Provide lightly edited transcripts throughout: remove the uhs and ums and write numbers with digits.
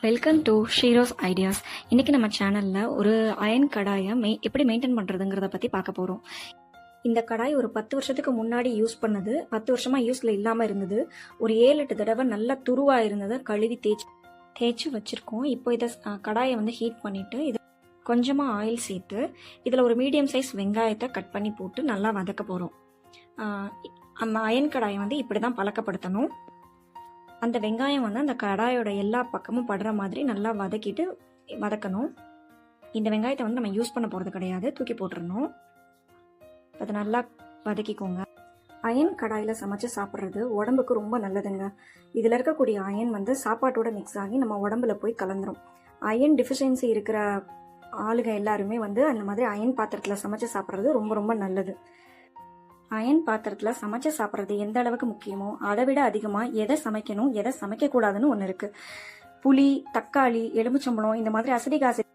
Welcome to ஷீரோஸ் ideas. இன்றைக்கி நம்ம சேனலில் ஒரு அயன் கடாயை எப்படி மெயின்டைன் பண்ணுறதுங்கிறத பற்றி பார்க்க போகிறோம். இந்த கடாய் ஒரு 10 வருஷத்துக்கு முன்னாடி யூஸ் பண்ணது, 10 வருஷமாக யூஸில் இல்லாமல் இருந்தது. ஒரு 7-8 தடவை நல்லா துருவாக இருந்ததை கழுவி தேய்ச்சி வச்சுருக்கோம். இப்போ இதை கடாயை ஹீட் பண்ணிவிட்டு இது கொஞ்சமாக ஆயில் சேர்த்து இதில் ஒரு மீடியம் சைஸ் வெங்காயத்தை கட் பண்ணி போட்டு நல்லா வதக்க போகிறோம். அந்த அயன் கடாயை இப்படி தான் பழக்கப்படுத்தணும். அந்த வெங்காயம் அந்த கடாயோட எல்லா பக்கமும் படுற மாதிரி நல்லா வதக்கணும். இந்த வெங்காயத்தை நம்ம யூஸ் பண்ண போகிறது கிடையாது, தூக்கி போட்டுடணும். அதை நல்லா வதக்கிக்கோங்க. அயன் கடாயில் சமைச்சு சாப்பிட்றது உடம்புக்கு ரொம்ப நல்லதுங்க. இதில் இருக்கக்கூடிய அயன் சாப்பாட்டோட மிக்ஸ் ஆகி நம்ம உடம்புல போய் கலந்துரும். அயன் டிஃபிஷியன்சி இருக்கிற ஆளுங்க எல்லாருமே அந்த மாதிரி அயன் பாத்திரத்தில் சமைச்சு சாப்பிட்றது ரொம்ப ரொம்ப நல்லது. அயன் பாத்திரத்தில் சமைச்சு சாப்பிட்றது எந்த அளவுக்கு முக்கியமோ அதை விட அதிகமாக எதை சமைக்கணும் எதை சமைக்கக்கூடாதுன்னு ஒன்று இருக்குது. புளி, தக்காளி, எலுமிச்சம்பழம் இந்த மாதிரி அசிடிக் ஆசிட்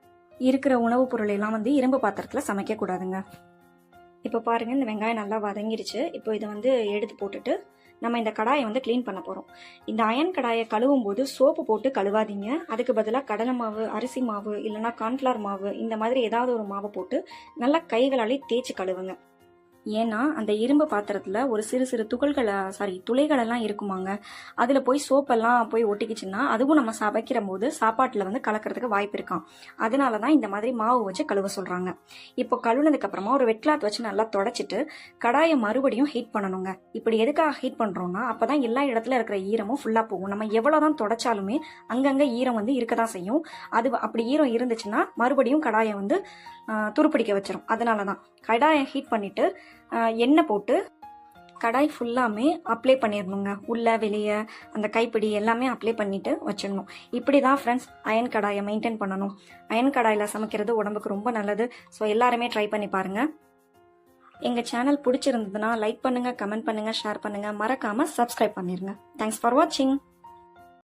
இருக்கிற உணவுப் பொருள் எல்லாம் இரும்பு பாத்திரத்தில் சமைக்கக்கூடாதுங்க. இப்போ பாருங்கள், இந்த வெங்காயம் நல்லா வதங்கிடுச்சு. இப்போ இதை எடுத்து போட்டுட்டு நம்ம இந்த கடாயை க்ளீன் பண்ண போகிறோம். இந்த அயன் கடாயை கழுவும் போது சோப்பு போட்டு கழுவாதீங்க. அதுக்கு பதிலாக கடலை மாவு, அரிசி மாவு, இல்லைனா கார்ன்ஃப்ளவர் மாவு, இந்த மாதிரி ஏதாவது ஒரு மாவை போட்டு நல்லா கைகளாலே தேய்ச்சி கழுவுங்க. ஏன்னா அந்த இரும்பு பாத்திரத்தில் ஒரு சிறு சிறு துளைகளெல்லாம் இருக்குமாங்க. அதில் போய் சோப்பெல்லாம் போய் ஒட்டிக்கிச்சுன்னா அதுவும் நம்ம சமைக்கிற போது சாப்பாட்டில் கலக்கிறதுக்கு வாய்ப்பு இருக்கான். அதனால தான் இந்த மாதிரி மாவு வச்சு கழுவ சொல்கிறாங்க. இப்போ கழுவுனதுக்கு அப்புறமா ஒரு வெட் கிளாத் வச்சு நல்லா தொடச்சிட்டு கடாயை மறுபடியும் ஹீட் பண்ணணுங்க. இப்படி எதுக்காக ஹீட் பண்ணுறோம்னா அப்போ தான் எல்லா இடத்துல இருக்கிற ஈரமும் ஃபுல்லாக போகும். நம்ம எவ்வளோதான் தொடச்சாலுமே அங்கங்கே ஈரம் இருக்க தான் செய்யும். அது அப்படி ஈரம் இருந்துச்சுன்னா மறுபடியும் கடாயை துருப்பிடிக்க வச்சிடும். அதனால தான் கடாயை ஹீட் பண்ணிவிட்டு எண்ணெய் போட்டு கடாய் ஃபுல்லாமே அப்ளை பண்ணிடணுங்க. உள்ள வெளியே அந்த கைப்பிடி எல்லாமே அப்ளை பண்ணிட்டு வச்சிடணும். இப்படி தான் ஃப்ரெண்ட்ஸ் அயன் கடாயை மெயின்டைன் பண்ணணும். அயன் கடாயில் சமைக்கிறது உடம்புக்கு ரொம்ப நல்லது. ஸோ எல்லாருமே ட்ரை பண்ணி பாருங்கள். எங்கள் சேனல் பிடிச்சிருந்ததுன்னா லைக் பண்ணுங்கள், கமெண்ட் பண்ணுங்கள், ஷேர் பண்ணுங்கள். மறக்காமல் சப்ஸ்கிரைப் பண்ணிடுங்க. தேங்க்ஸ் ஃபார் வாட்சிங்.